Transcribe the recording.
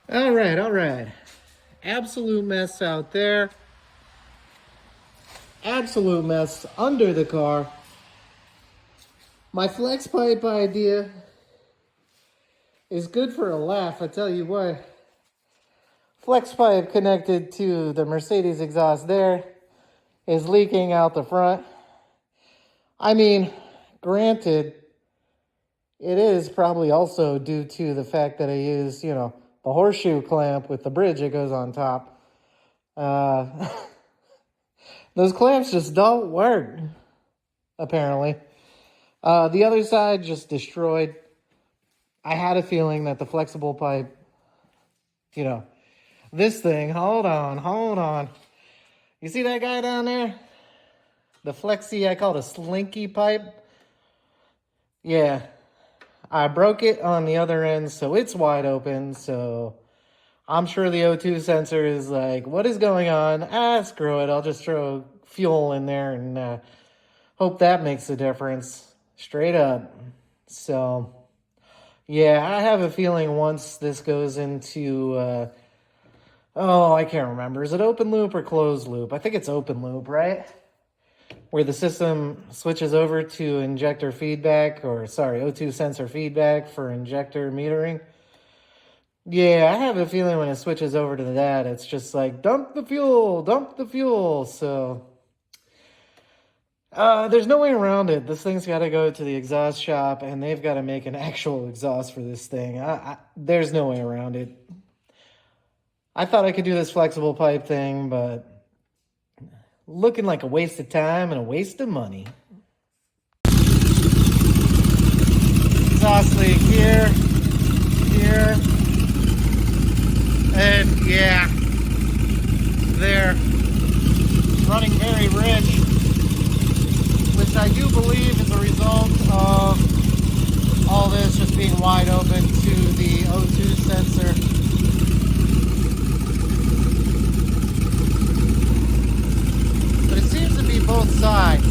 All right, all right. Absolute mess out there. Absolute mess under the car. My flex pipe idea is good for a laugh, I tell you what. Flex pipe connected to the Mercedes exhaust there is leaking out the front. I mean, granted, it is probably also due to the fact that I use, the horseshoe clamp with the bridge that goes on top. Those clamps just don't work, apparently. The other side just destroyed. I had a feeling that the flexible pipe, this thing, hold on. You see that guy down there? The flexi, I call it a slinky pipe. Yeah, I broke it on the other end, so it's wide open, so I'm sure the O2 sensor is like, what is going on? Screw it, I'll just throw fuel in there and hope that makes a difference. Straight up. So, yeah, I have a feeling once this goes into, I can't remember. Is it open loop or closed loop? I think it's open loop, right? Where the system switches over to injector feedback, O2 sensor feedback for injector metering. Yeah, I have a feeling when it switches over to that, it's just like, dump the fuel. So, there's no way around it. This thing's got to go to the exhaust shop, and they've got to make an actual exhaust for this thing. There's no way around it. I thought I could do this flexible pipe thing, but looking like a waste of time and a waste of money. Exhaust leak here, and yeah, there. Running very rich, which I do believe is a result of all this just being wide open to the O2 sensor. But it seems to be both sides.